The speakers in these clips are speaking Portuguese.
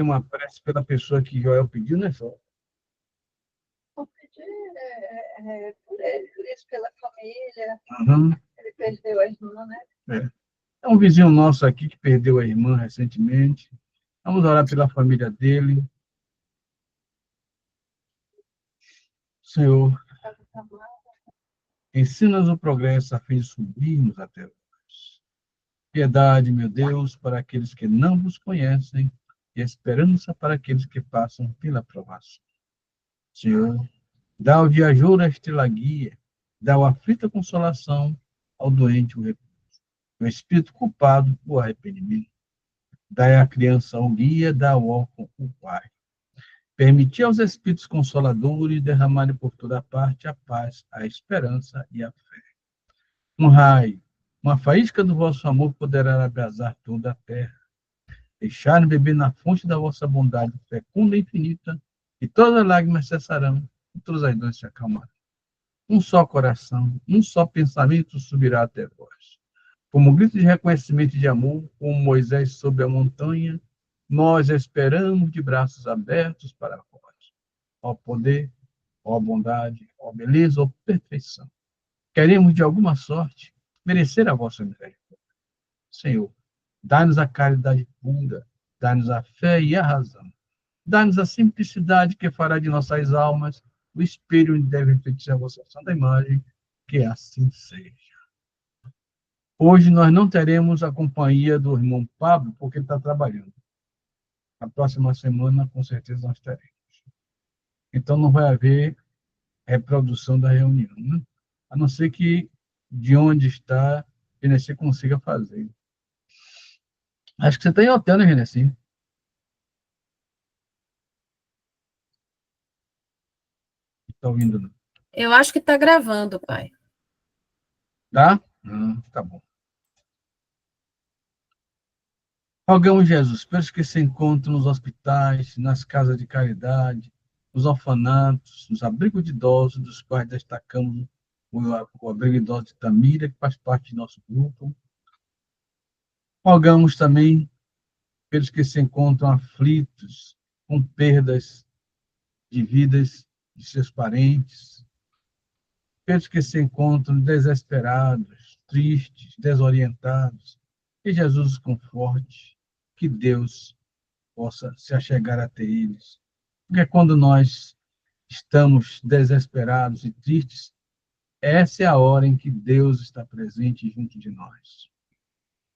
uma prece pela pessoa que Joel pediu, né, só? Vou pedir por ele, por isso, pela família. Uhum. Ele perdeu a irmã, né? É um vizinho nosso aqui que perdeu a irmã recentemente. Vamos orar pela família dele. Senhor, ensina-nos o progresso a fim de subirmos até vós. Piedade, meu Deus, para aqueles que não vos conhecem e esperança para aqueles que passam pela provação. Senhor, dá ao viajor a estrela guia, dá ao aflito a consolação, ao doente o repouso. O espírito culpado o arrependimento. Dá à criança o guia, dá ao órfão o pai. Permiti aos espíritos consoladores derramarem por toda parte a paz, a esperança e a fé. Um raio, uma faísca do vosso amor poderá abrasar toda a terra. Deixar-me beber na fonte da vossa bondade fecunda e infinita, e todas as lágrimas cessarão, e todas as dores se acalmarão. Um só coração, um só pensamento subirá até vós. Como grito de reconhecimento e de amor, como Moisés sob a montanha, nós esperamos de braços abertos para vós. Ó poder, ó bondade, ó beleza, ó perfeição. Queremos, de alguma sorte, merecer a vossa misericórdia. Senhor, dá-nos a caridade pura, dá-nos a fé e a razão. Dá-nos a simplicidade que fará de nossas almas o espelho onde deve refletir a vossa santa imagem, que assim seja. Hoje nós não teremos a companhia do irmão Pablo, porque ele está trabalhando. A próxima semana, com certeza, nós teremos. Então, não vai haver reprodução da reunião, né? A não ser que, de onde está, Genesi consiga fazer. Acho que você está em hotel, né, Genesi? Está ouvindo, não? Eu acho que está gravando, pai. Tá? Tá bom. Rogamos, Jesus, pelos que se encontram nos hospitais, nas casas de caridade, nos orfanatos, nos abrigos de idosos, dos quais destacamos o abrigo de idosos de Tamira, que faz parte do nosso grupo. Rogamos também pelos que se encontram aflitos, com perdas de vidas de seus parentes, pelos que se encontram desesperados, tristes, desorientados, que Jesus os conforte, que Deus possa se achegar até eles. Porque quando nós estamos desesperados e tristes, essa é a hora em que Deus está presente junto de nós.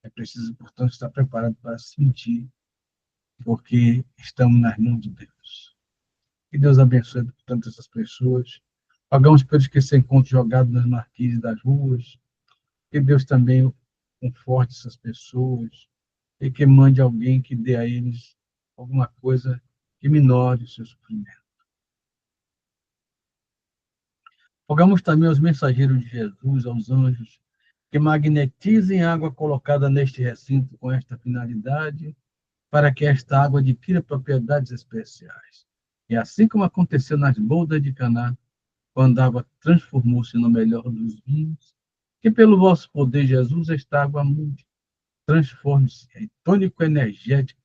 É preciso, portanto, estar preparado para sentir, porque estamos nas mãos de Deus. Que Deus abençoe, portanto, essas pessoas. Pagamos pelos que se encontram jogados nas marquises das ruas. Que Deus também conforte essas pessoas e que mande alguém que dê a eles alguma coisa que minore o seu sofrimento. Rogamos também aos mensageiros de Jesus, aos anjos, que magnetizem a água colocada neste recinto com esta finalidade, para que esta água adquira propriedades especiais. E assim como aconteceu nas bodas de Caná, quando a água transformou-se no melhor dos vinhos, que pelo vosso poder, Jesus, esta água mude, transforme-se em tônico energético,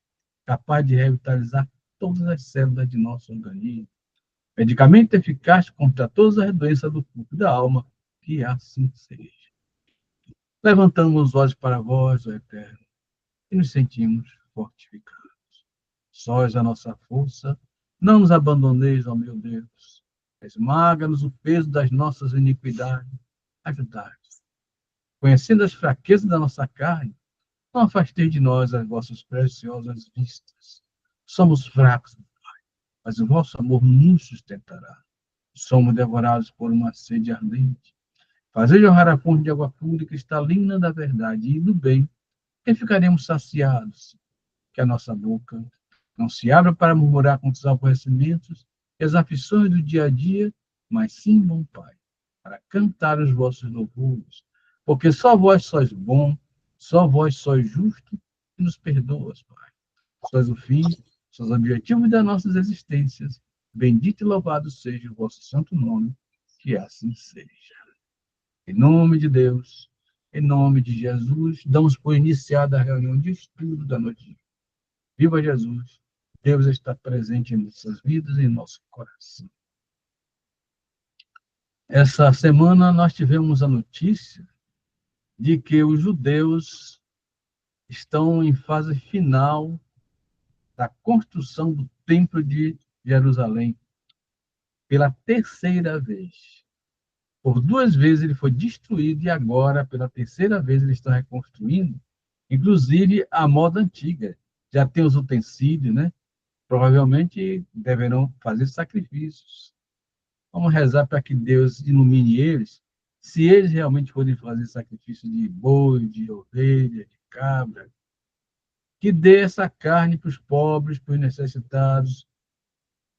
capaz de revitalizar todas as células de nosso organismo. Medicamento eficaz contra todas as doenças do corpo e da alma, que assim seja. Levantamos os olhos para vós, ó Eterno, e nos sentimos fortificados. Sós a nossa força, não nos abandoneis, ó meu Deus. Esmaga-nos o peso das nossas iniquidades. Ajudai-nos. Conhecendo as fraquezas da nossa carne, não afasteis de nós as vossas preciosas vistas. Somos fracos, mas o vosso amor nos sustentará. Somos devorados por uma sede ardente. Fazei jorrar a fonte de água pura e cristalina da verdade e do bem, que ficaremos saciados, que a nossa boca não se abra para murmurar contra os aborrecimentos e as aflições do dia a dia, mas sim, bom Pai, para cantar os vossos louvores, porque só vós sois bom, só vós sois justo e nos perdoas, Pai. Sois o fim, sois o objetivo das nossas existências. Bendito e louvado seja o vosso santo nome, que assim seja. Em nome de Deus, em nome de Jesus, damos por iniciada a reunião de estudo da noite. Viva Jesus! Deus está presente em nossas vidas e em nosso coração. Essa semana nós tivemos a notícia de que os judeus estão em fase final da construção do Templo de Jerusalém pela terceira vez. Por duas vezes ele foi destruído e agora, pela terceira vez, eles estão reconstruindo, inclusive a moda antiga. Já tem os utensílios, né? Provavelmente deverão fazer sacrifícios. Vamos rezar para que Deus ilumine eles, se eles realmente forem fazer sacrifício de boi, de ovelha, de cabra, que dê essa carne para os pobres, para os necessitados,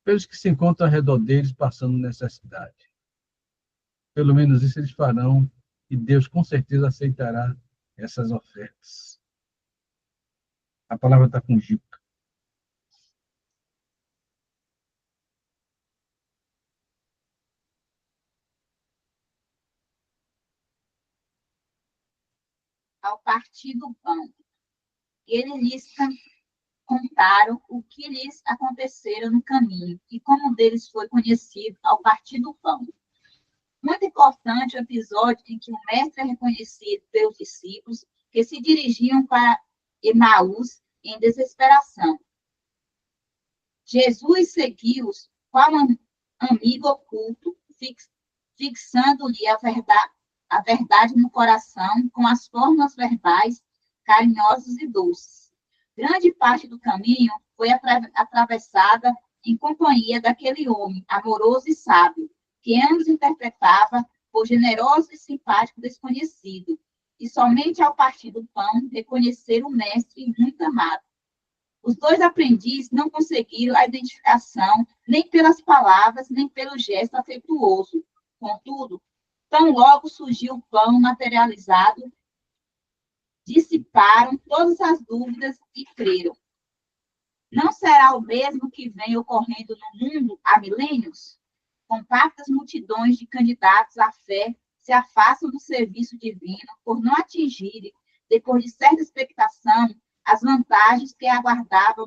pelos que se encontram ao redor deles passando necessidade. Pelo menos isso eles farão, e Deus com certeza aceitará essas ofertas. A palavra está com Gilca. Ao partir do pão, eles lhes contaram o que lhes acontecera no caminho e como deles foi conhecido ao partir do pão. Muito importante o episódio em que o mestre é reconhecido pelos discípulos que se dirigiam para Emaús em desesperação. Jesus seguiu-os qual amigo oculto, fixando-lhe a verdade no coração com as formas verbais carinhosas e doces. Grande parte do caminho foi atravessada em companhia daquele homem amoroso e sábio, que ambos interpretava por generoso e simpático desconhecido, e somente ao partir do pão reconheceram o mestre muito amado. Os dois aprendizes não conseguiram a identificação nem pelas palavras, nem pelo gesto afetuoso. Contudo, tão logo surgiu o pão materializado, dissiparam todas as dúvidas e creram. Não será o mesmo que vem ocorrendo no mundo há milênios? Compactas multidões de candidatos à fé se afastam do serviço divino por não atingirem, depois de certa expectação, as vantagens que aguardavam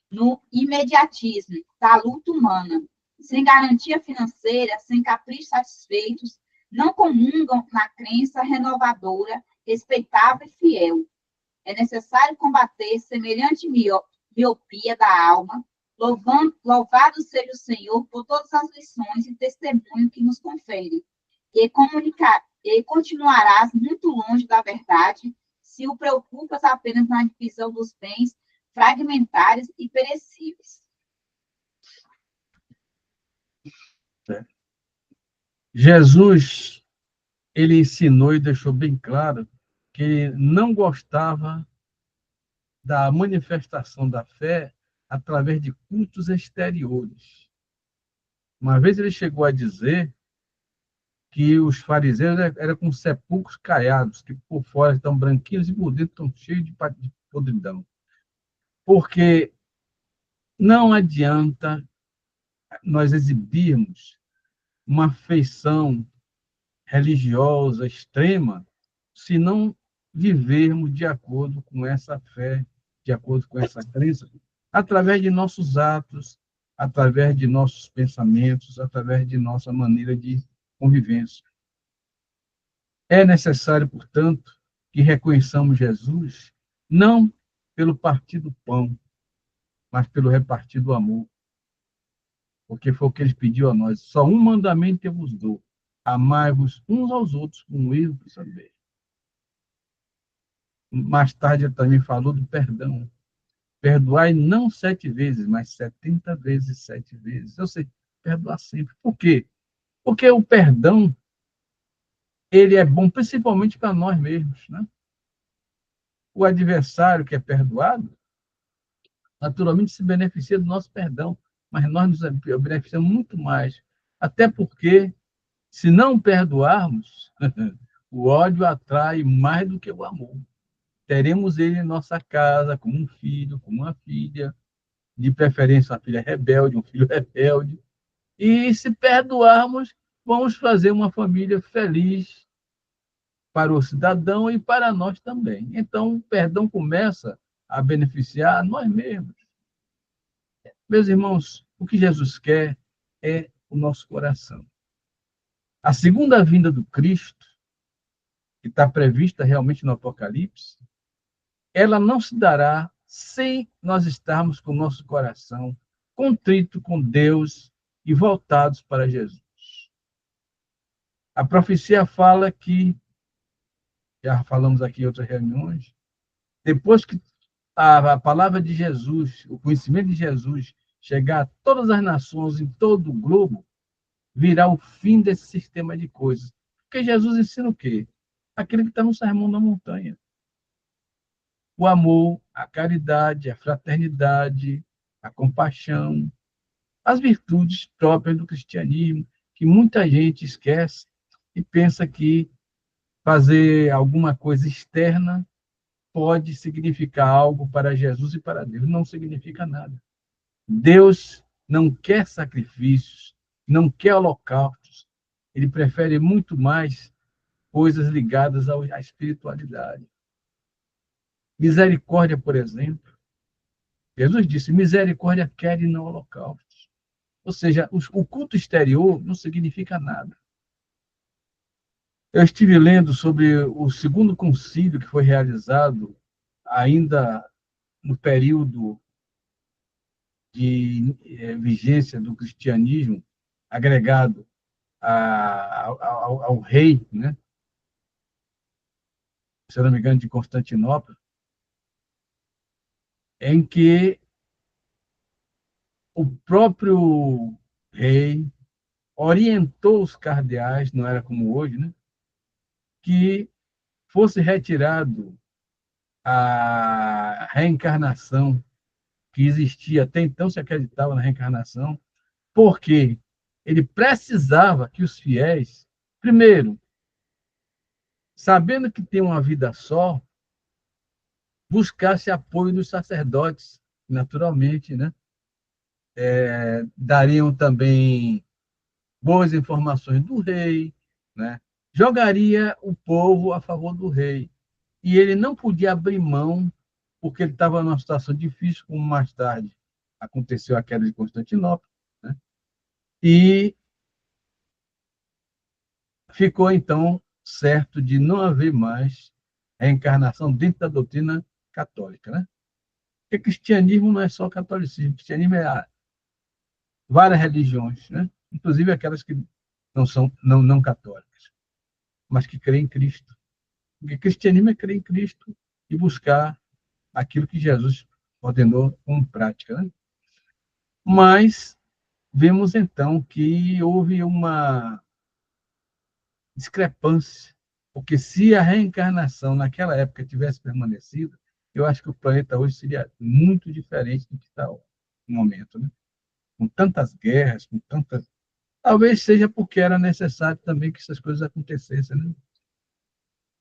no imediatismo da luta humana. Sem garantia financeira, sem caprichos satisfeitos, não comungam na crença renovadora, respeitável e fiel. É necessário combater semelhante miopia da alma, louvado seja o Senhor por todas as lições e testemunho que nos confere. E continuarás muito longe da verdade se o preocupas apenas na divisão dos bens fragmentários e perecíveis. Jesus, ele ensinou e deixou bem claro que ele não gostava da manifestação da fé através de cultos exteriores. Uma vez ele chegou a dizer que os fariseus eram com sepulcros caiados, que por fora estão branquinhos e por dentro estão cheios de podridão. Porque não adianta nós exibirmos uma feição religiosa extrema se não vivermos de acordo com essa fé, de acordo com essa crença, através de nossos atos, através de nossos pensamentos, através de nossa maneira de convivência. É necessário, portanto, que reconheçamos Jesus não pelo partir do pão, mas pelo repartir do amor. Porque foi o que ele pediu a nós. Só um mandamento eu vos dou: amai-vos uns aos outros como eu vos amei. Mais tarde ele também falou do perdão. Perdoai não 7 vezes, mas 70 vezes 7 vezes. Eu sei, perdoar sempre. Por quê? Porque o perdão, ele é bom principalmente para nós mesmos, né? O adversário que é perdoado, naturalmente se beneficia do nosso perdão, mas nós nos beneficiamos muito mais. Até porque, se não perdoarmos, o ódio atrai mais do que o amor. Teremos ele em nossa casa como um filho, como uma filha, de preferência uma filha rebelde, um filho rebelde. E se perdoarmos, vamos fazer uma família feliz para o cidadão e para nós também. Então, o perdão começa a beneficiar a nós mesmos. Meus irmãos, o que Jesus quer é o nosso coração. A segunda vinda do Cristo, que está prevista realmente no Apocalipse, ela não se dará sem nós estarmos com o nosso coração contrito com Deus e voltados para Jesus. A profecia fala que, já falamos aqui em outras reuniões, depois que a palavra de Jesus, o conhecimento de Jesus, chegar a todas as nações em todo o globo, virá o fim desse sistema de coisas. Porque Jesus ensina o quê? Aquele que está no Sermão da Montanha. O amor, a caridade, a fraternidade, a compaixão, as virtudes próprias do cristianismo, que muita gente esquece e pensa que fazer alguma coisa externa pode significar algo para Jesus e para Deus. Não significa nada. Deus não quer sacrifícios, não quer holocaustos. Ele prefere muito mais coisas ligadas à espiritualidade. Misericórdia, por exemplo. Jesus disse, misericórdia quer e não holocaustos. Ou seja, o culto exterior não significa nada. Eu estive lendo sobre o segundo concílio que foi realizado ainda no período de vigência do cristianismo, agregado ao rei, né? Se eu não me engano, de Constantinopla, em que o próprio rei orientou os cardeais, não era como hoje, né? Que fosse retirado a reencarnação que existia até então, se acreditava na reencarnação, porque ele precisava que os fiéis, primeiro, sabendo que tem uma vida só, buscasse apoio dos sacerdotes, naturalmente, né? Dariam também boas informações do rei, né? Jogaria o povo a favor do rei. E ele não podia abrir mão, porque ele estava numa situação difícil, como mais tarde aconteceu a queda de Constantinopla, né? E ficou, então, certo de não haver mais reencarnação dentro da doutrina católica, né? Porque cristianismo não é só catolicismo, cristianismo é várias religiões, né? Inclusive aquelas que não são não católicas, mas que creem em Cristo. Porque cristianismo é crer em Cristo e buscar aquilo que Jesus ordenou como prática, né? Mas vemos então que houve uma discrepância, porque se a reencarnação naquela época tivesse permanecido, eu acho que o planeta hoje seria muito diferente do que está no momento, né? Com tantas guerras, com tantas... Talvez seja porque era necessário também que essas coisas acontecessem, né?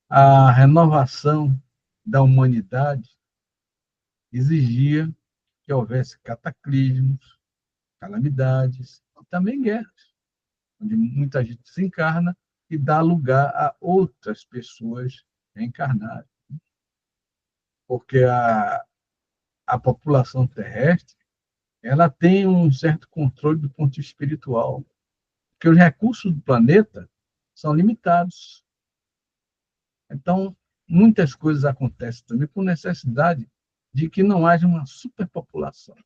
A renovação da humanidade exigia que houvesse cataclismos, calamidades, e também guerras, onde muita gente se encarna e dá lugar a outras pessoas reencarnarem. Porque a população terrestre ela tem um certo controle do ponto de vista espiritual, porque os recursos do planeta são limitados. Então, muitas coisas acontecem também por necessidade de que não haja uma superpopulação.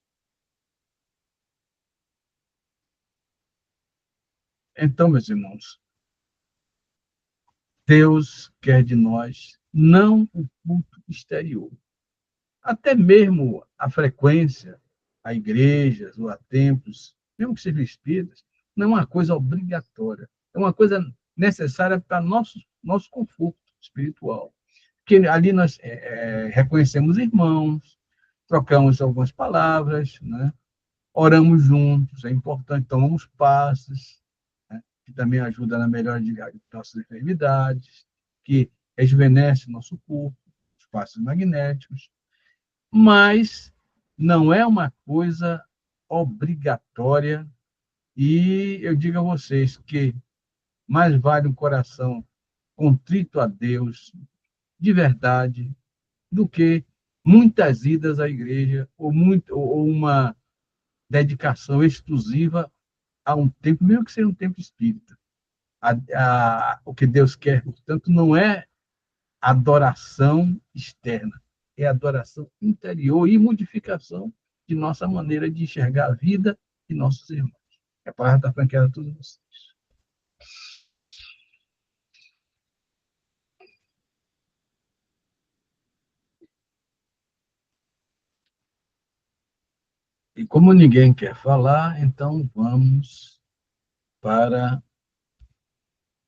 Então, meus irmãos, Deus quer de nós não o culto exterior. Até mesmo a frequência a igrejas ou a templos, mesmo que sejam espíritas, não é uma coisa obrigatória. É uma coisa necessária para nosso conforto espiritual. Porque ali nós reconhecemos irmãos, trocamos algumas palavras, né? Oramos juntos, é importante, tomamos passes, né? Que também ajuda na melhora de nossas enfermidades, que rejuvenesce o nosso corpo, os passos magnéticos, mas não é uma coisa obrigatória, e eu digo a vocês que mais vale um coração contrito a Deus, de verdade, do que muitas idas à igreja, ou uma dedicação exclusiva a um tempo, mesmo que seja um tempo espírita. O que Deus quer, portanto, não é adoração externa, é adoração interior e modificação de nossa maneira de enxergar a vida e nossos irmãos. A palavra está franqueada a todos vocês. E como ninguém quer falar, então vamos para...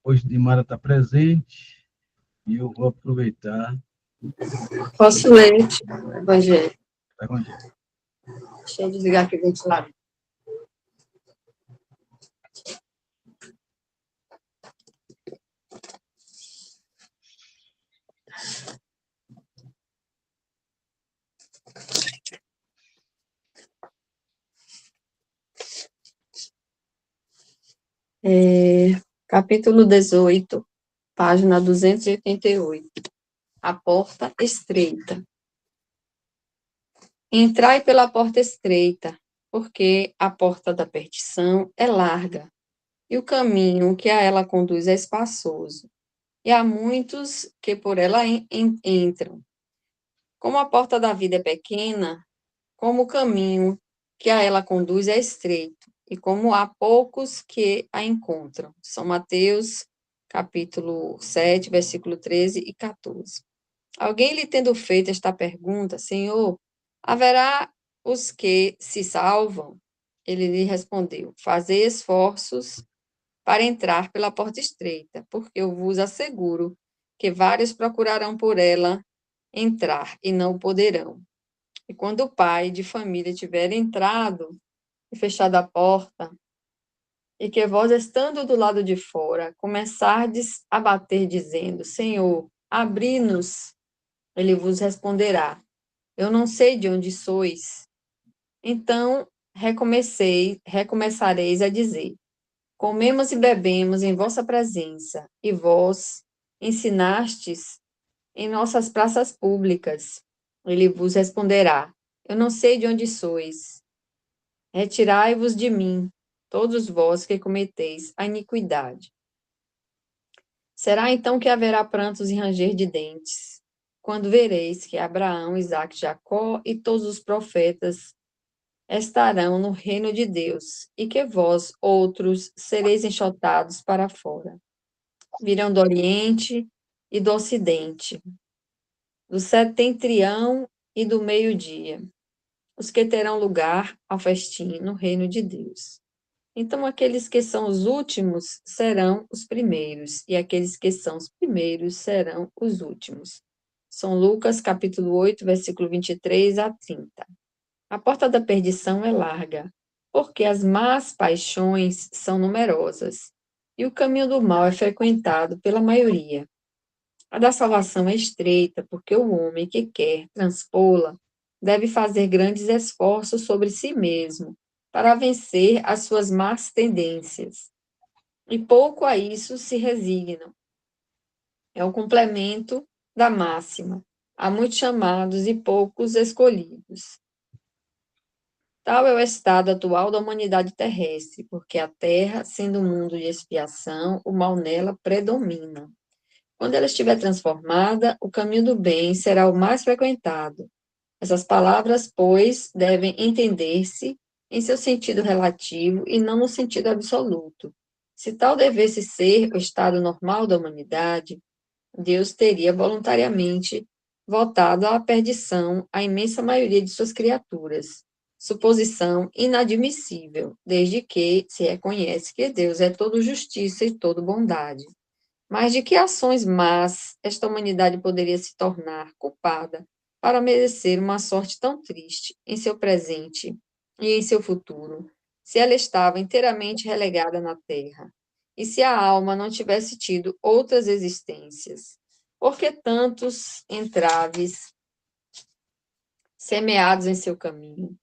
Hoje Dimara está presente e eu vou aproveitar. Posso ler, Evangelho? Evangelho. Deixa eu desligar aqui o ventilador. Capítulo 18, página 288. A porta estreita. Entrai pela porta estreita, porque a porta da perdição é larga, e o caminho que a ela conduz é espaçoso, e há muitos que por ela entram. Como a porta da vida é pequena, como o caminho que a ela conduz é estreito, e como há poucos que a encontram. São Mateus, capítulo 7, versículo 13 e 14. Alguém lhe tendo feito esta pergunta, Senhor, haverá os que se salvam? Ele lhe respondeu, fazei esforços para entrar pela porta estreita, porque eu vos asseguro que vários procurarão por ela entrar e não poderão. E quando o pai de família tiver entrado e fechado a porta, e que vós, estando do lado de fora, começardes a bater, dizendo, Senhor, abri-nos, ele vos responderá, eu não sei de onde sois. Então recomeçareis a dizer, comemos e bebemos em vossa presença, e vós ensinastes em nossas praças públicas. Ele vos responderá, eu não sei de onde sois. Retirai-vos de mim, todos vós que cometeis a iniquidade. Será então que haverá prantos e ranger de dentes, quando vereis que Abraão, Isaque, Jacó e todos os profetas estarão no reino de Deus, e que vós, outros, sereis enxotados para fora. Virão do Oriente e do Ocidente, do setentrião e do meio-dia, os que terão lugar ao festim no reino de Deus. Então, aqueles que são os últimos serão os primeiros, e aqueles que são os primeiros serão os últimos. São Lucas, capítulo 8, versículo 23 a 30. A porta da perdição é larga, porque as más paixões são numerosas, e o caminho do mal é frequentado pela maioria. A da salvação é estreita, porque o homem que quer transpô-la deve fazer grandes esforços sobre si mesmo para vencer as suas más tendências. E pouco a isso se resignam. É o complemento da máxima. Há muitos chamados e poucos escolhidos. Tal é o estado atual da humanidade terrestre, porque a Terra, sendo um mundo de expiação, o mal nela predomina. Quando ela estiver transformada, o caminho do bem será o mais frequentado. Essas palavras, pois, devem entender-se em seu sentido relativo e não no sentido absoluto. Se tal devesse ser o estado normal da humanidade, Deus teria voluntariamente votado à perdição a imensa maioria de suas criaturas. Suposição inadmissível, desde que se reconhece que Deus é todo justiça e todo bondade. Mas de que ações más esta humanidade poderia se tornar culpada para merecer uma sorte tão triste em seu presente e em seu futuro, se ela estava inteiramente relegada na terra, e se a alma não tivesse tido outras existências? Por que tantos entraves semeados em seu caminho?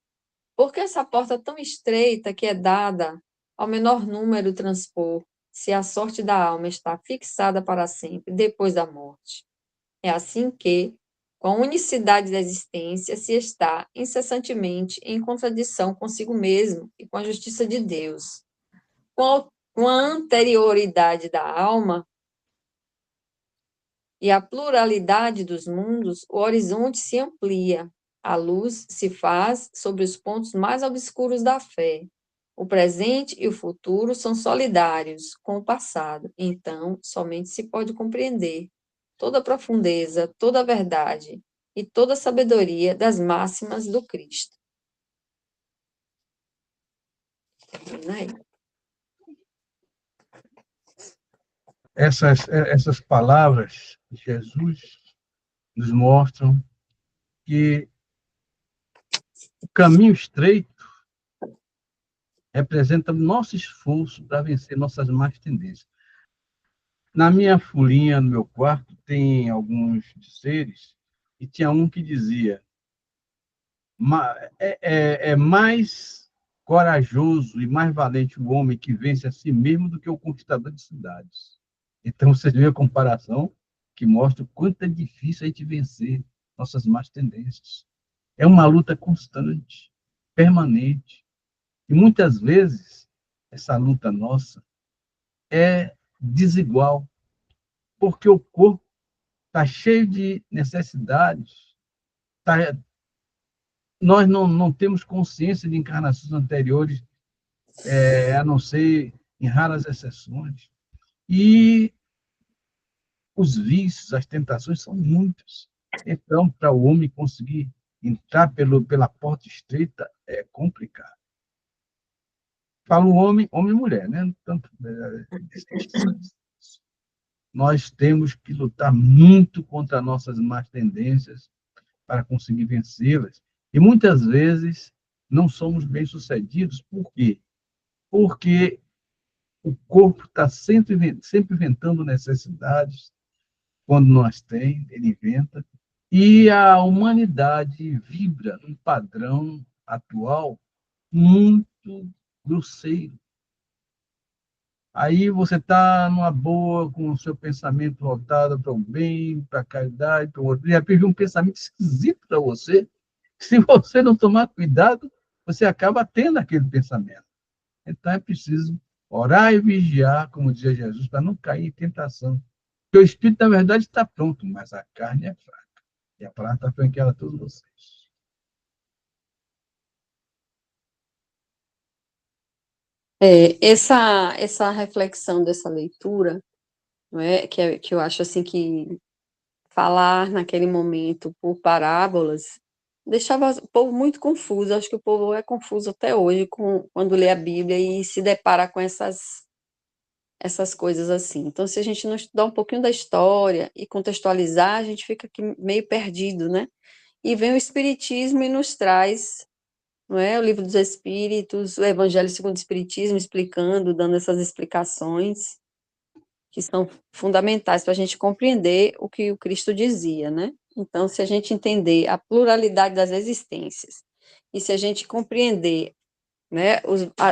Por que essa porta tão estreita que é dada ao menor número transpor, se a sorte da alma está fixada para sempre, depois da morte? É assim que, Com a unicidade da existência, se está incessantemente em contradição consigo mesmo e com a justiça de Deus. Com a anterioridade da alma e a pluralidade dos mundos, o horizonte se amplia, a luz se faz sobre os pontos mais obscuros da fé. O presente e o futuro são solidários com o passado, então somente se pode compreender toda a profundeza, toda a verdade e toda a sabedoria das máximas do Cristo. Né? Essas palavras de Jesus nos mostram que o caminho estreito representa o nosso esforço para vencer nossas más tendências. Na minha folhinha, no meu quarto, tem alguns dizeres, e tinha um que dizia: é mais corajoso e mais valente o homem que vence a si mesmo do que o conquistador de cidades. Então, você vê a comparação que mostra o quanto é difícil a gente vencer nossas más tendências. É uma luta constante, permanente. E muitas vezes, essa luta nossa é desigual, porque o corpo está cheio de necessidades, nós não temos consciência de encarnações anteriores, a não ser em raras exceções. E os vícios, as tentações são muitas. Então, para o homem conseguir entrar pela porta estreita, é complicado. Falo homem e mulher, né? Tanto, nós temos que lutar muito contra nossas más tendências para conseguir vencê-las. E muitas vezes não somos bem-sucedidos. Por quê? Porque o corpo está sempre inventando necessidades. Quando nós tem, ele inventa. E a humanidade vibra num padrão atual muito grosseiro. Aí você está numa boa, com o seu pensamento voltado para o bem, para a caridade, para o outro. E aí vem um pensamento esquisito para você. Se você não tomar cuidado, você acaba tendo aquele pensamento. Então é preciso orar e vigiar, como dizia Jesus, para não cair em tentação. Porque o espírito, na verdade, está pronto, mas a carne é fraca. E a palavra está franqueada a todos vocês. Essa reflexão dessa leitura, não é, que eu acho assim que falar naquele momento por parábolas deixava o povo muito confuso. Acho que o povo é confuso até hoje quando lê a Bíblia e se depara com essas coisas assim. Então, se a gente não estudar um pouquinho da história e contextualizar, a gente fica aqui meio perdido, né? E vem o Espiritismo e nos traz, não é? O Livro dos Espíritos, o Evangelho segundo o Espiritismo, explicando, dando essas explicações que são fundamentais para a gente compreender o que o Cristo dizia, né? Então, se a gente entender a pluralidade das existências, e se a gente compreender, né,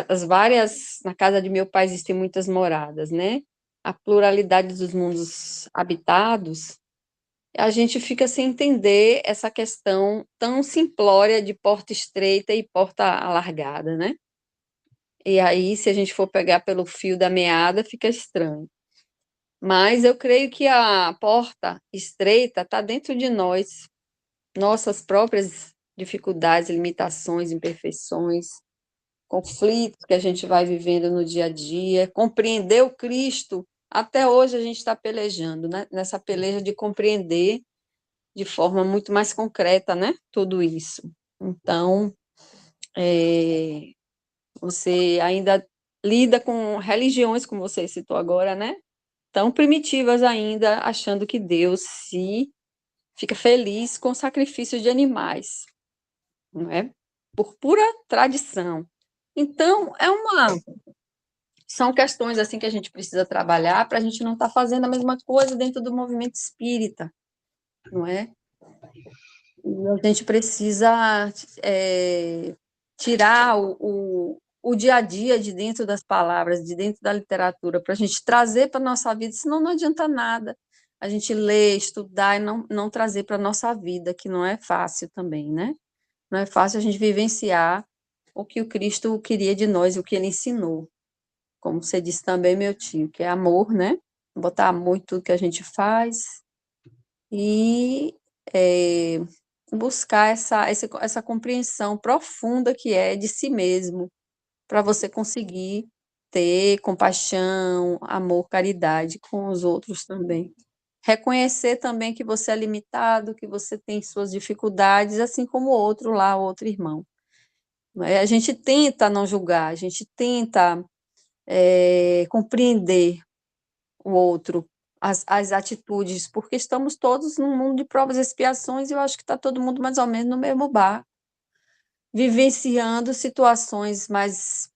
as várias, na casa de meu pai existem muitas moradas, né? A pluralidade dos mundos habitados, a gente fica sem entender essa questão tão simplória de porta estreita e porta alargada, né? E aí, se a gente for pegar pelo fio da meada, fica estranho. Mas eu creio que a porta estreita está dentro de nós, nossas próprias dificuldades, limitações, imperfeições, conflitos que a gente vai vivendo no dia a dia, compreender o Cristo. Até hoje a gente está pelejando, né? Nessa peleja de compreender de forma muito mais concreta, né? Tudo isso. Então, você ainda lida com religiões, como você citou agora, né? Tão primitivas ainda, achando que Deus se fica feliz com sacrifício de animais, não é? Por pura tradição. Então, são questões assim que a gente precisa trabalhar para a gente não estar fazendo a mesma coisa dentro do movimento espírita, não é? E a gente precisa tirar o dia a dia de dentro das palavras, de dentro da literatura, para a gente trazer para a nossa vida, senão não adianta nada. a gente ler, estudar e não trazer para a nossa vida, que não é fácil também, né? Não é fácil a gente vivenciar o que o Cristo queria de nós, o que ele ensinou. Como você disse também, meu tio, que é amor, né? Botar amor em tudo que a gente faz e buscar essa compreensão profunda que é de si mesmo, para você conseguir ter compaixão, amor, caridade com os outros também. Reconhecer também que você é limitado, que você tem suas dificuldades, assim como o outro lá, o outro irmão. A gente tenta não julgar, a gente tenta compreender o outro, as atitudes, porque estamos todos num mundo de provas e expiações e eu acho que está todo mundo mais ou menos no mesmo barco, vivenciando situações mais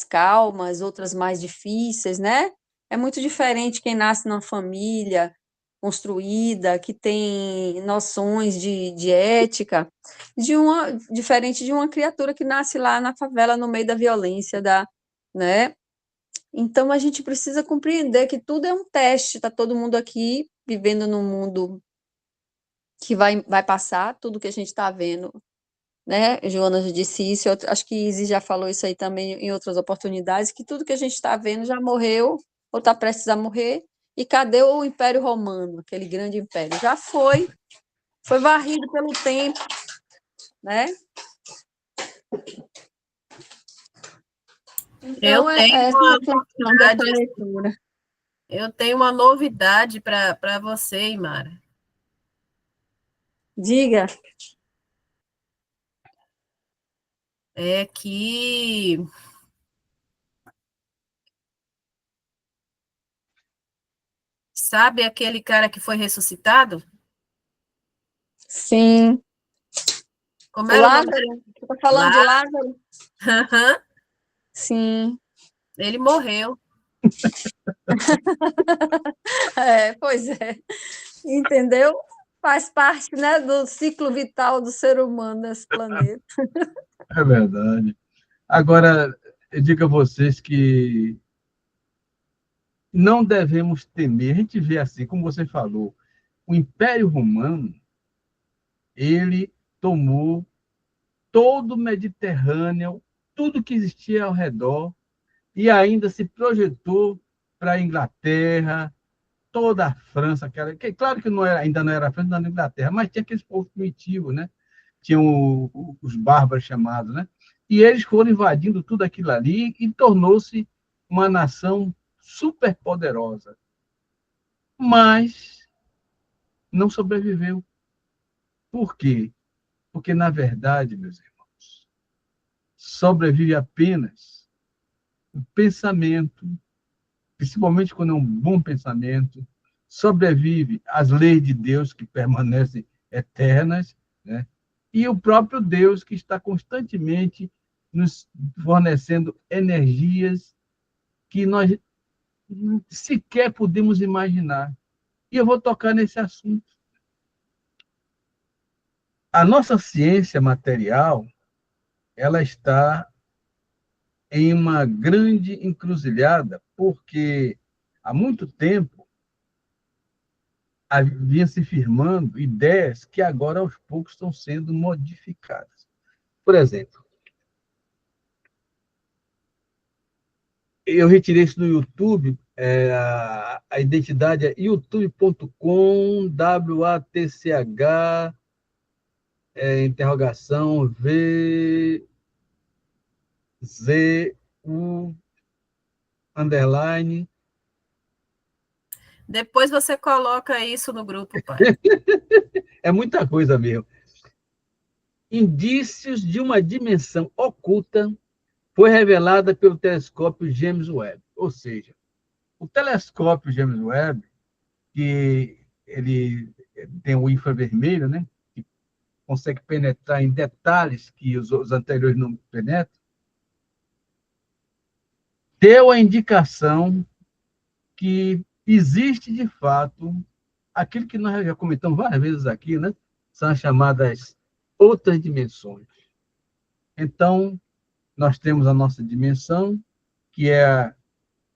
calmas, outras mais difíceis, né? É muito diferente quem nasce numa família construída, que tem noções de ética, diferente de uma criatura que nasce lá na favela, no meio da violência, né? Então, a gente precisa compreender que tudo é um teste, está todo mundo aqui vivendo num mundo que vai passar, tudo que a gente está vendo, né? Joana já disse isso, acho que Izzy já falou isso aí também em outras oportunidades, que tudo que a gente está vendo já morreu ou está prestes a morrer. E cadê o Império Romano, aquele grande império? Já foi varrido pelo tempo, né? Eu Então, tenho essa uma reflexão dessa novidade, leitura. eu tenho uma novidade para você, Imara. Diga. É que sabe aquele cara que foi ressuscitado? Sim. Como O era o nome dele? Lázaro? Você está falando de Lázaro? Sim. Ele morreu. Pois é. Entendeu? Faz parte, né, do ciclo vital do ser humano nesse planeta. É verdade. Agora, eu digo a vocês que não devemos temer. A gente vê assim, como você falou, o Império Romano, ele tomou todo o Mediterrâneo, tudo que existia ao redor, e ainda se projetou para a Inglaterra, toda a França, claro que não era, ainda não era a França, não era a Inglaterra, mas tinha aqueles povos primitivos, né? Tinham os bárbaros chamados, né? E eles foram invadindo tudo aquilo ali e tornou-se uma nação super poderosa, mas não sobreviveu. Por quê? Porque, na verdade, meus irmãos, sobrevive apenas o pensamento, principalmente quando é um bom pensamento, sobrevive as leis de Deus que permanecem eternas, né? E o próprio Deus que está constantemente nos fornecendo energias que nós sequer podemos imaginar. E eu vou tocar nesse assunto. A nossa ciência material, ela está em uma grande encruzilhada, porque há muito tempo havia se firmando ideias que agora, aos poucos, estão sendo modificadas. Por exemplo, eu retirei isso do YouTube, a identidade é youtube.com, WATCH, interrogação, VZU, underline. Depois você coloca isso no grupo, pai. É muita coisa mesmo. Indícios de uma dimensão oculta foi revelada pelo telescópio James Webb. Ou seja, o telescópio James Webb, que ele tem o infravermelho, né, que consegue penetrar em detalhes que os anteriores não penetram, deu a indicação que existe, de fato, aquilo que nós já comentamos várias vezes aqui, né, são as chamadas outras dimensões. Então, nós temos a nossa dimensão, que é a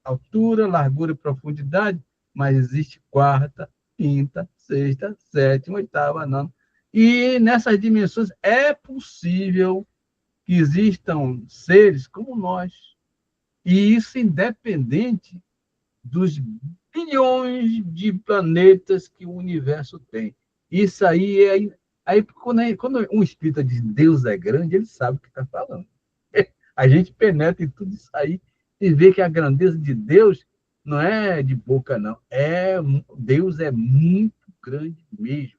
altura, largura e profundidade, mas existe quarta quinta, sexta, sétima, oitava, nona. E nessas dimensões é possível que existam seres como nós. E isso independente dos bilhões de planetas que o universo tem. Isso aí é. Aí, quando um espírita diz Deus é grande, ele sabe o que está falando. A gente penetra em tudo isso aí e vê que a grandeza de Deus não é de boca, não. Deus é muito grande mesmo.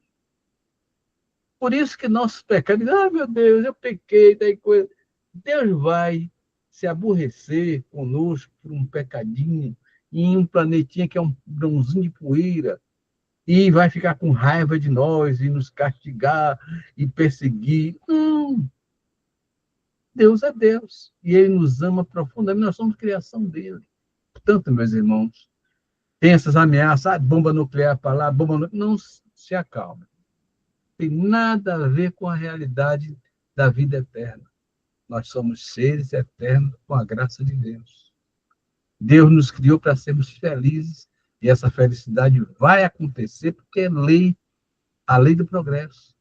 Por isso que nossos pecados, meu Deus, eu pequei, daí coisa. Deus vai se aborrecer conosco por um pecadinho em um planetinha que é um grãozinho de poeira e vai ficar com raiva de nós e nos castigar e perseguir. Não, Deus é Deus e Ele nos ama profundamente, nós somos criação dele. Portanto, meus irmãos, tem essas ameaças, bomba nuclear para lá, bomba nuclear, não se acalme. Tem nada a ver com a realidade da vida eterna. Nós somos seres eternos com a graça de Deus. Deus nos criou para sermos felizes e essa felicidade vai acontecer porque é lei, a lei do progresso.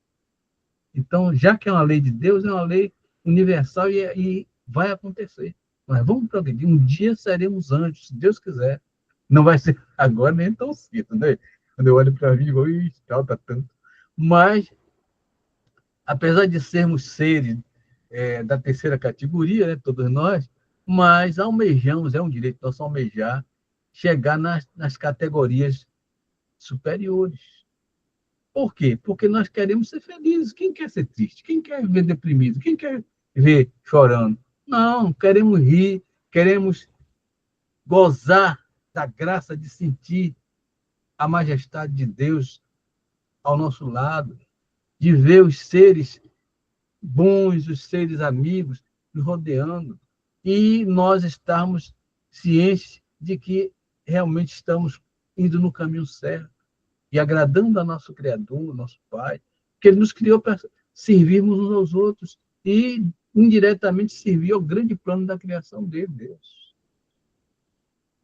Então, já que é uma lei de Deus, é uma lei universal e vai acontecer. Mas vamos progredir. Um dia seremos anjos, se Deus quiser. Não vai ser agora nem tão cedo, né? Quando eu olho para a vida, eu digo, falta tanto. Mas, apesar de sermos seres da terceira categoria, né, todos nós, mas almejamos, é um direito nosso almejar, chegar nas categorias superiores. Por quê? Porque nós queremos ser felizes. Quem quer ser triste? Quem quer viver deprimido? Quem quer ver chorando? Não, queremos rir, queremos gozar da graça de sentir a majestade de Deus ao nosso lado, de ver os seres bons, os seres amigos nos rodeando, e nós estarmos cientes de que realmente estamos indo no caminho certo e agradando a nosso Criador, nosso Pai, que Ele nos criou para servirmos uns aos outros e indiretamente servir ao grande plano da criação dele, Deus.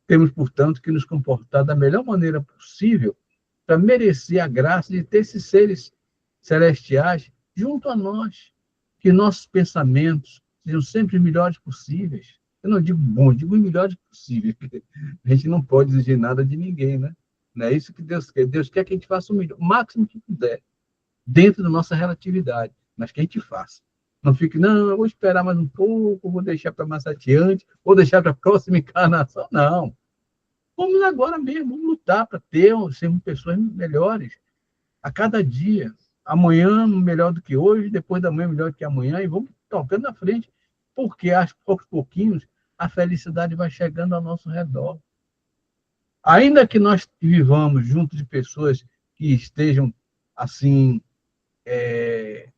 Temos, portanto, que nos comportar da melhor maneira possível para merecer a graça de ter esses seres celestiais junto a nós, que nossos pensamentos sejam sempre os melhores possíveis. Eu não digo bom, digo os melhores possíveis, porque a gente não pode exigir nada de ninguém, né? Não é isso que Deus quer. Deus quer que a gente faça o máximo que puder, dentro da nossa relatividade, mas que a gente faça. Não fique, não, eu vou esperar mais um pouco, vou deixar para mais adiante, vou deixar para a próxima encarnação. Não. Vamos agora mesmo, vamos lutar para sermos pessoas melhores a cada dia. Amanhã melhor do que hoje, depois da manhã melhor do que amanhã, e vamos tocando na frente, porque aos pouquinhos a felicidade vai chegando ao nosso redor. Ainda que nós vivamos junto de pessoas que estejam assim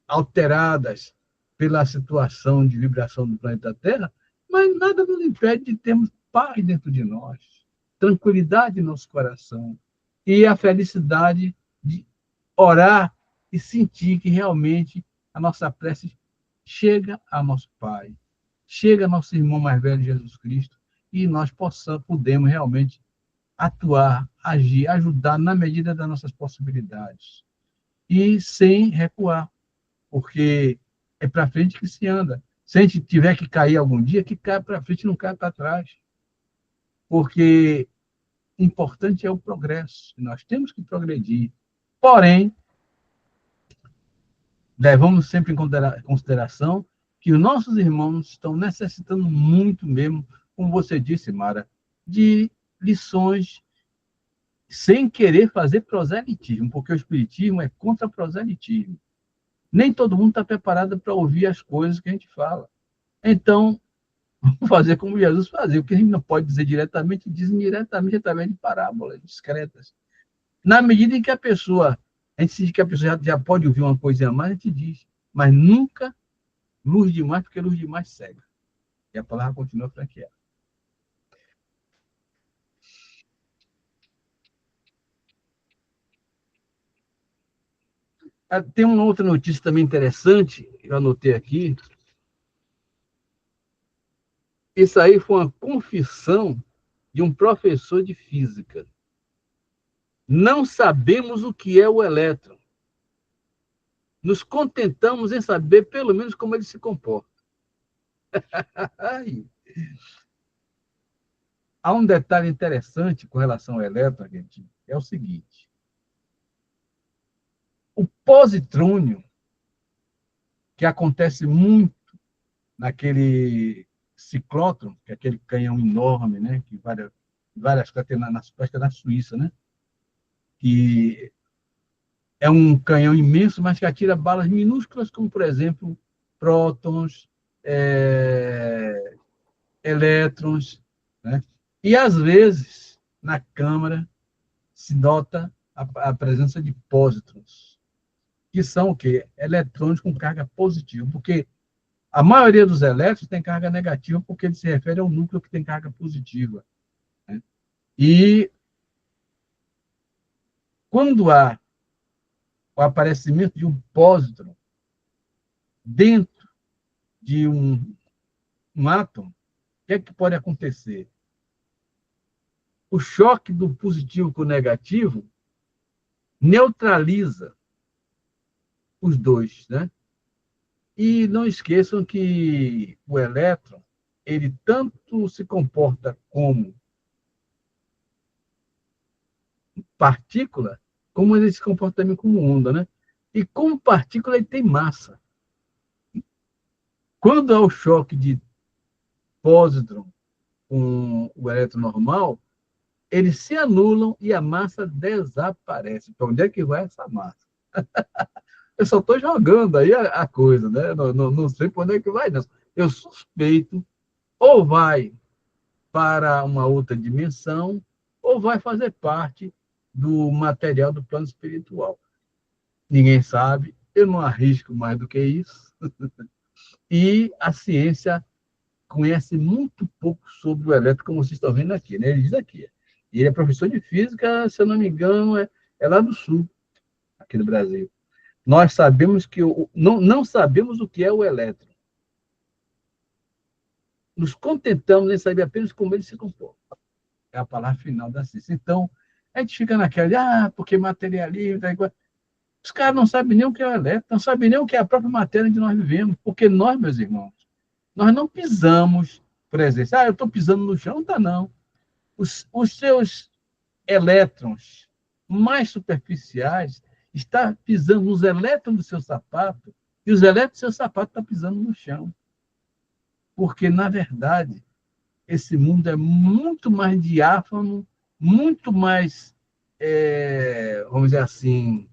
alteradas pela situação de vibração do planeta Terra, mas nada nos impede de termos paz dentro de nós, tranquilidade em nosso coração e a felicidade de orar e sentir que realmente a nossa prece chega a nosso Pai, chega a nosso irmão mais velho, Jesus Cristo, e nós podemos realmente atuar, agir, ajudar na medida das nossas possibilidades. E sem recuar, porque é para frente que se anda. Se a gente tiver que cair algum dia, que caia para frente, não caia para trás. Porque importante é o progresso. Nós temos que progredir. Porém, levamos sempre em consideração que os nossos irmãos estão necessitando muito mesmo, como você disse, Mara, de lições sem querer fazer proselitismo, porque o espiritismo é contra proselitismo. Nem todo mundo está preparado para ouvir as coisas que a gente fala. Então, vamos fazer como Jesus fazia. O que a gente não pode dizer diretamente, diz indiretamente através de parábolas discretas. Na medida em que a gente diz que a pessoa já pode ouvir uma coisa a mais, a gente diz. Mas nunca luz demais, porque luz demais cega. E a palavra continua franqueada. Tem uma outra notícia também interessante, eu anotei aqui. Isso aí foi uma confissão de um professor de física. Não sabemos o que é o elétron. Nos contentamos em saber, pelo menos, como ele se comporta. Ai. Há um detalhe interessante com relação ao elétron, gente, é o seguinte. O positrônio, que acontece muito naquele ciclótron, que é aquele canhão enorme, né, que várias tem acho que é na Suíça, né, que é um canhão imenso, mas que atira balas minúsculas, como, por exemplo, prótons, elétrons, né? E, às vezes, na câmara, se nota a presença de pósitrons, que são o quê? Eletrônios com carga positiva, porque a maioria dos elétrons tem carga negativa, porque ele se refere ao núcleo que tem carga positiva, né? E quando há o aparecimento de um pósitron dentro de um átomo, o que é que pode acontecer? O choque do positivo com o negativo neutraliza os dois, né? E não esqueçam que o elétron, ele tanto se comporta como partícula, como ele se comporta também como onda, né? E como partícula, ele tem massa. Quando há o choque de pósitron com o elétron normal, eles se anulam e a massa desaparece. Para onde é que vai essa massa? Eu só estou jogando aí a coisa, né? Não sei para onde é que vai, não. Eu suspeito, ou vai para uma outra dimensão, ou vai fazer parte do material do plano espiritual. Ninguém sabe, eu não arrisco mais do que isso. E a ciência conhece muito pouco sobre o elétron, como vocês estão vendo aqui, né? Ele diz aqui. E ele é professor de física, se eu não me engano, é lá do sul, aqui do Brasil. Nós sabemos que não sabemos o que é o elétron. Nos contentamos em saber apenas como ele se comporta. É a palavra final da ciência. Então, a gente fica naquela, porque materialismo, tá igual. Os caras não sabem nem o que é o elétron, não sabem nem o que é a própria matéria onde nós vivemos, porque nós, meus irmãos, nós não pisamos, por exemplo, eu estou pisando no chão, não está não. Os seus elétrons mais superficiais estão pisando nos elétrons do seu sapato, e os elétrons do seu sapato estão pisando no chão. Porque, na verdade, esse mundo é muito mais diáfano, muito mais, vamos dizer assim,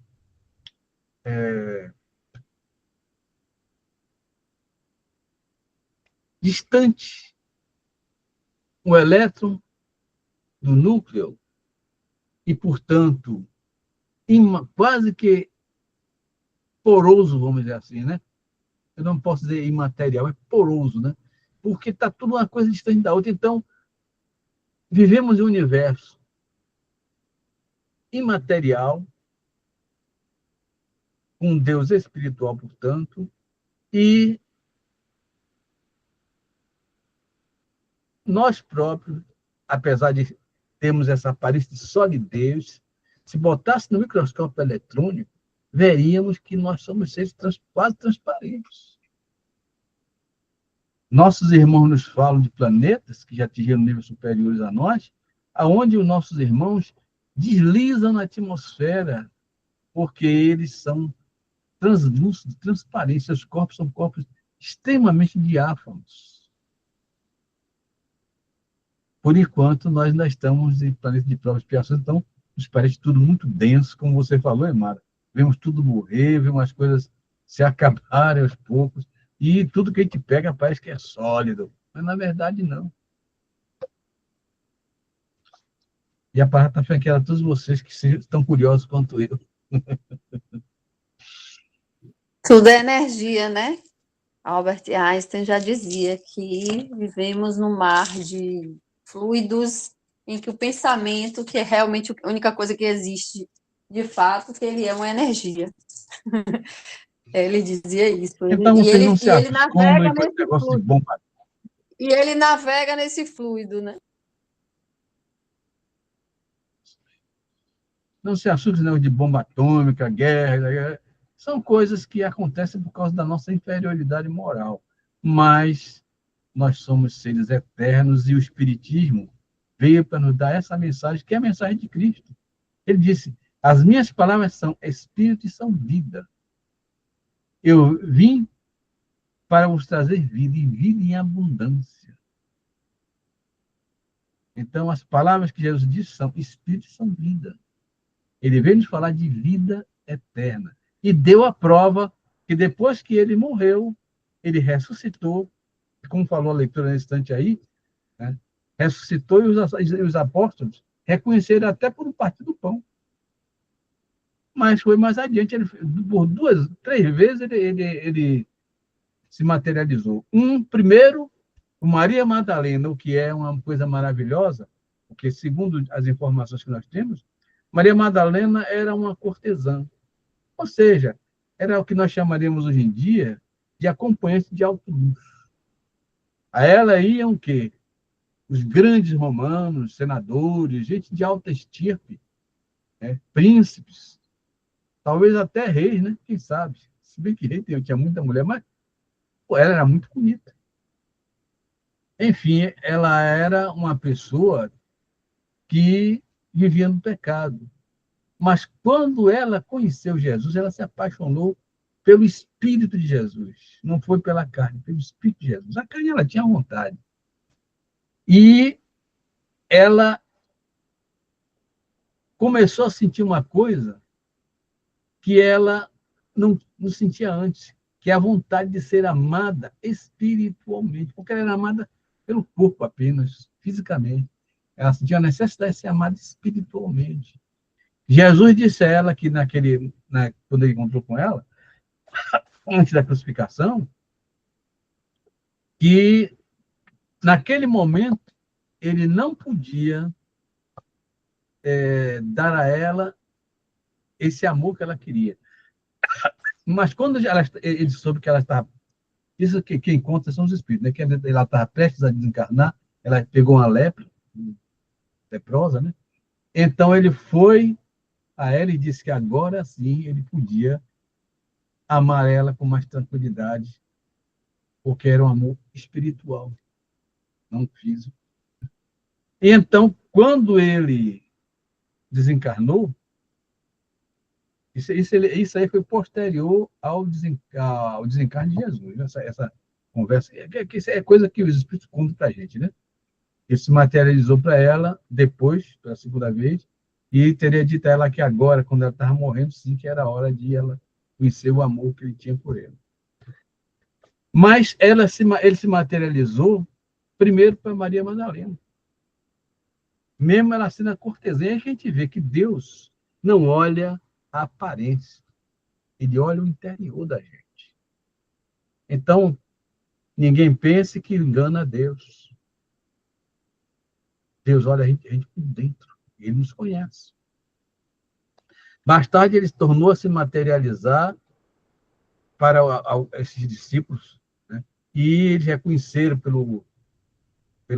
distante. O elétron do núcleo e, portanto, quase que poroso, vamos dizer assim, né? Eu não posso dizer imaterial, é poroso, né? Porque está tudo uma coisa distante da outra. Então, vivemos em um universo imaterial, com um Deus espiritual, portanto, e nós próprios, apesar de termos essa aparência de solidez, se botasse no microscópio eletrônico, veríamos que nós somos seres quase transparentes. Nossos irmãos nos falam de planetas que já atingiram níveis superiores a nós, aonde os nossos irmãos deslizam na atmosfera, porque eles são translúcidos, transparentes, seus corpos são corpos extremamente diáfanos. Por enquanto, nós ainda estamos em planeta de provas e expiações, então nos parece tudo muito denso, como você falou, Emara. Vemos tudo morrer, vemos as coisas se acabarem aos poucos, e tudo que a gente pega parece que é sólido, mas na verdade não. E a palavra está franqueada a todos vocês que estão curiosos quanto eu. Tudo é energia, né? Albert Einstein já dizia que vivemos num mar de fluidos em que o pensamento, que é realmente a única coisa que existe de fato, que ele é uma energia. Ele dizia isso. Então vocês não se ele navega acostumem com esse nesse negócio de fluido. bomba. E ele navega nesse fluido, né? Não se assuste não de bomba atômica, guerra. São coisas que acontecem por causa da nossa inferioridade moral. Mas nós somos seres eternos e o Espiritismo veio para nos dar essa mensagem, que é a mensagem de Cristo. Ele disse, as minhas palavras são espírito e são vida. Eu vim para vos trazer vida, e vida em abundância. Então, as palavras que Jesus disse são espírito e são vida. Ele veio nos falar de vida eterna. E deu a prova que depois que ele morreu, ele ressuscitou, como falou a leitura nesse instante aí, né? Ressuscitou e os apóstolos reconheceram até por partir do pão. Mas foi mais adiante, ele, por 2, 3 vezes ele se materializou. Primeiro, o Maria Madalena, o que é uma coisa maravilhosa, porque segundo as informações que nós temos, Maria Madalena era uma cortesã, ou seja, era o que nós chamaríamos hoje em dia de acompanhante de alto luxo. A ela iam o quê? Os grandes romanos, senadores, gente de alta estirpe, né? Príncipes, talvez até reis, né? Quem sabe? Se bem que rei tinha muita mulher, mas ela era muito bonita. Enfim, ela era uma pessoa que vivia no pecado. Mas quando ela conheceu Jesus, ela se apaixonou pelo Espírito de Jesus. Não foi pela carne, pelo Espírito de Jesus. A carne ela tinha vontade. E ela começou a sentir uma coisa que ela não sentia antes, que é a vontade de ser amada espiritualmente, porque ela era amada pelo corpo apenas, fisicamente. Ela sentia a necessidade de ser amada espiritualmente. Jesus disse a ela que quando ele encontrou com ela, antes da crucificação, que naquele momento ele não podia dar a ela esse amor que ela queria. Mas quando ele soube que ela estava... Isso que quem conta são os espíritos, né? Que ela estava prestes a desencarnar, ela pegou uma leprosa, né? Então ele foi a ela e disse que agora sim ele podia amar ela com mais tranquilidade, porque era um amor espiritual, não físico. E então, quando ele desencarnou, isso aí foi posterior ao desencarne de Jesus, né? Essa conversa, isso é coisa que os espíritos contam para a gente, né? Ele se materializou para ela depois, pela segunda vez, e teria dito a ela que agora, quando ela estava morrendo, sim, que era a hora de ela conhecer o amor que ele tinha por ela. Mas ele se materializou primeiro para Maria Madalena. Mesmo ela sendo a cortesã, a gente vê que Deus não olha a aparência, ele olha o interior da gente. Então, ninguém pense que engana Deus. Deus olha a gente por dentro, ele nos conhece. Mais tarde, ele tornou a se materializar para esses discípulos, né? E eles reconheceram pelo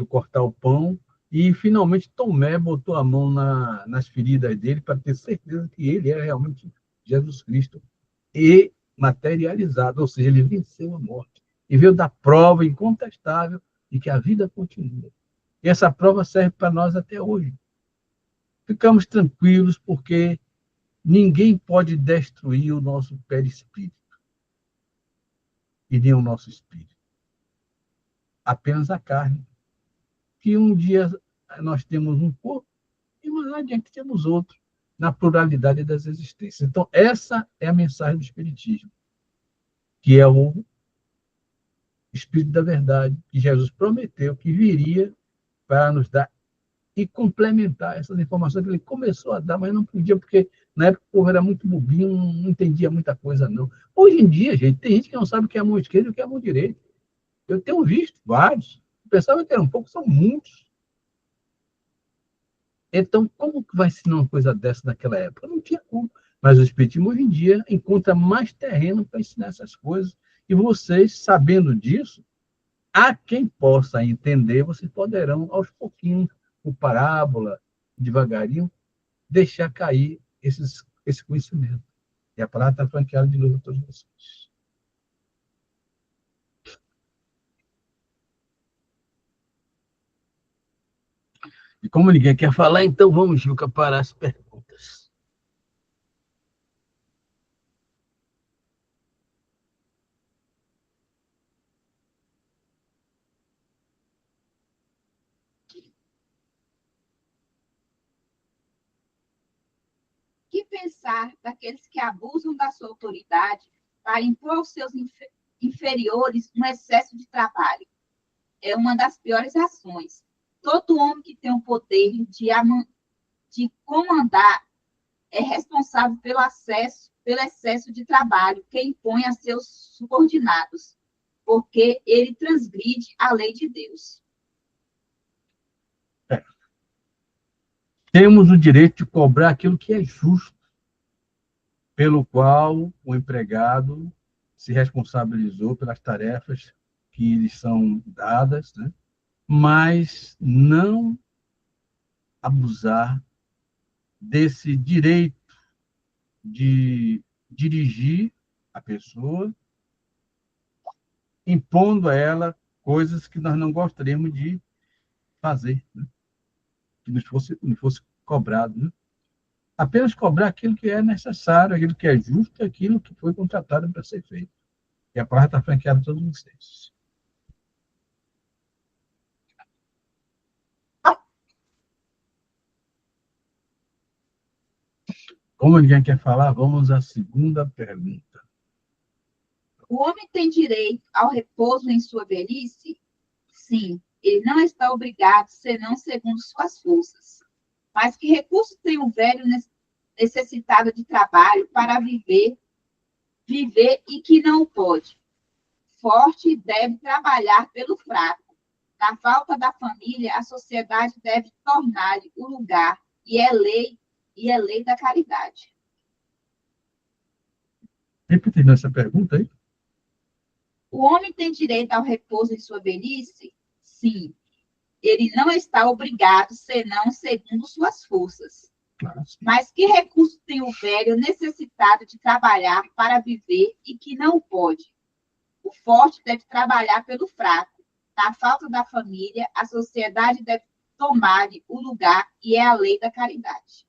cortar o pão, e finalmente Tomé botou a mão nas feridas dele para ter certeza que ele era realmente Jesus Cristo e materializado, ou seja, ele venceu a morte e veio dar prova incontestável de que a vida continua. E essa prova serve para nós até hoje. Ficamos tranquilos porque ninguém pode destruir o nosso perispírito e nem o nosso espírito. Apenas a carne. Que um dia nós temos um corpo e mais adiante temos outro, na pluralidade das existências. Então, essa é a mensagem do Espiritismo, que é o Espírito da Verdade, que Jesus prometeu que viria para nos dar e complementar essas informações que ele começou a dar, mas não podia, porque na época o povo era muito bobinho, não entendia muita coisa, não. Hoje em dia, gente, tem gente que não sabe o que é a mão esquerda e o que é a mão direita. Eu tenho visto vários. Eu pensava que eram poucos, são muitos. Então, como que vai ensinar uma coisa dessa naquela época? Não tinha como. Mas o Espiritismo, hoje em dia, encontra mais terreno para ensinar essas coisas. E vocês, sabendo disso, a quem possa entender, vocês poderão, aos pouquinhos, por parábola, devagarinho, deixar cair esse conhecimento. E a palavra está franqueada de novo a todos vocês. E como ninguém quer falar, então vamos, Juca, para as perguntas. Que pensar daqueles que abusam da sua autoridade para impor aos seus inferiores um excesso de trabalho? É uma das piores ações. Todo homem que tem o poder de comandar é responsável pelo excesso de trabalho que impõe a seus subordinados, porque ele transgride a lei de Deus. Temos o direito de cobrar aquilo que é justo, pelo qual o empregado se responsabilizou pelas tarefas que lhe são dadas, né? Mas não abusar desse direito de dirigir a pessoa, impondo a ela coisas que nós não gostaríamos de fazer, né? Que nos fosse cobrado, né? Apenas cobrar aquilo que é necessário, aquilo que é justo, aquilo que foi contratado para ser feito. E a palavra está franqueada a todos vocês. Como ninguém quer falar, vamos à segunda pergunta. O homem tem direito ao repouso em sua velhice? Sim, ele não está obrigado, senão segundo suas forças. Mas que recurso tem o velho necessitado de trabalho para viver e que não pode? Forte deve trabalhar pelo fraco. Na falta da família, a sociedade deve tornar-lhe o lugar, e é lei da caridade. Repetindo essa pergunta aí. O homem tem direito ao repouso em sua velhice? Sim. Ele não está obrigado, senão segundo suas forças. Claro. Mas que recurso tem o velho necessitado de trabalhar para viver e que não pode? O forte deve trabalhar pelo fraco. Na falta da família, a sociedade deve tomar-lhe o lugar, e é a lei da caridade.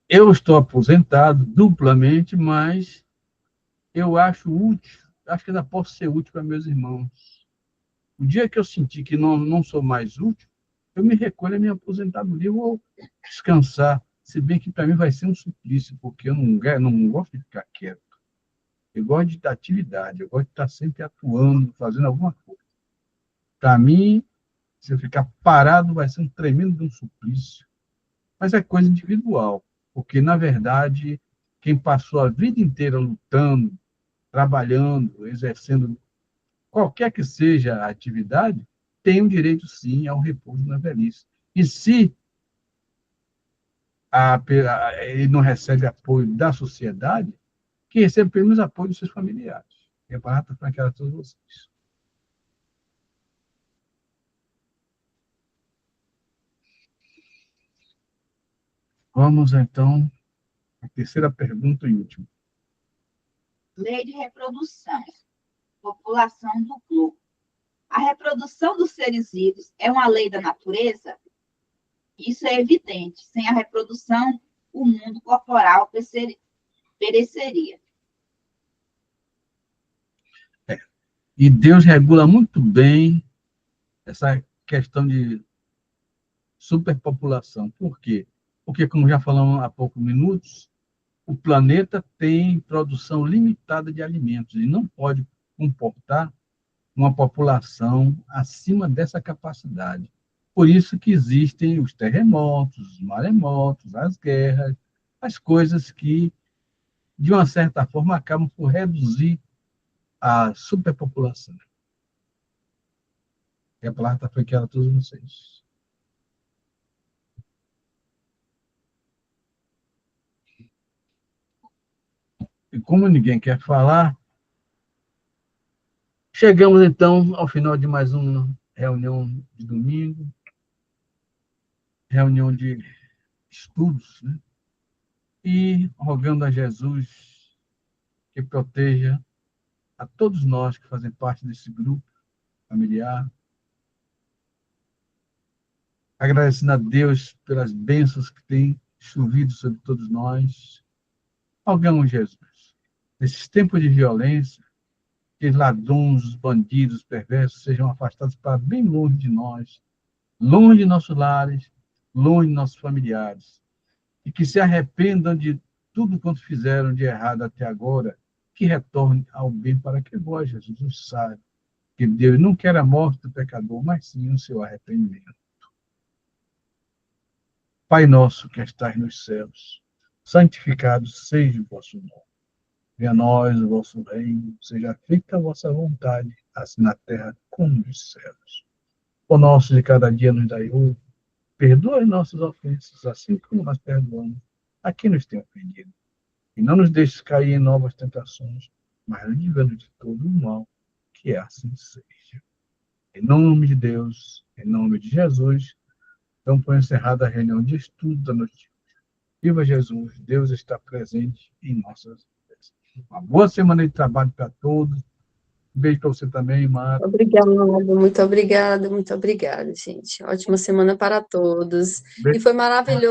Eu estou aposentado duplamente, mas eu acho útil, acho que ainda posso ser útil para meus irmãos. O dia que eu sentir que não sou mais útil, eu me recolho à minha aposentadoria, eu vou descansar, se bem que para mim vai ser um suplício, porque eu não gosto de ficar quieto. Eu gosto de atividade, eu gosto de estar sempre atuando, fazendo alguma coisa. Para mim, se eu ficar parado, vai ser um tremendo suplício. Mas é coisa individual, porque, na verdade, quem passou a vida inteira lutando, trabalhando, exercendo qualquer que seja a atividade, tem o direito, sim, ao repouso na velhice. E se ele não recebe apoio da sociedade, que recebe pelo menos apoio dos seus familiares. E a palavra para aquela todos vocês. Vamos, então, à terceira pergunta e última. Lei de reprodução. População do globo. A reprodução dos seres vivos é uma lei da natureza? Isso é evidente. Sem a reprodução, o mundo corporal pereceria. E Deus regula muito bem essa questão de superpopulação. Por quê? Porque, como já falamos há poucos minutos, o planeta tem produção limitada de alimentos e não pode comportar uma população acima dessa capacidade. Por isso que existem os terremotos, os maremotos, as guerras, as coisas que, de uma certa forma, acabam por reduzir a superpopulação. E a palavra está franqueada a todos vocês. E como ninguém quer falar, chegamos, então, ao final de mais uma reunião de domingo, reunião de estudos, né? E rogando a Jesus que proteja a todos nós que fazem parte desse grupo familiar, agradecendo a Deus pelas bênçãos que tem chovido sobre todos nós. Rogamos, Jesus, nesses tempos de violência, que os ladrões, os bandidos, os perversos sejam afastados para bem longe de nós, longe de nossos lares, longe de nossos familiares, e que se arrependam de tudo quanto fizeram de errado até agora, que retorne ao bem para que vós, Jesus, os saiba que Deus não quer a morte do pecador, mas sim o seu arrependimento. Pai nosso que estás nos céus, santificado seja o vosso nome. Venha a nós o vosso reino, seja feita a vossa vontade, assim na terra como nos céus. O nosso de cada dia nos dai hoje, perdoa as nossas ofensas, assim como nós perdoamos a quem nos tem ofendido. E não nos deixes cair em novas tentações, mas livra-nos de todo o mal, que assim seja. Em nome de Deus, em nome de Jesus, então foi encerrada a reunião de estudo da noite. Viva Jesus, Deus está presente em nossas vidas. Uma boa semana de trabalho para todos. Um beijo para você também, Mara. Muito obrigada, gente. Ótima semana para todos. Beijo. E foi maravilhoso.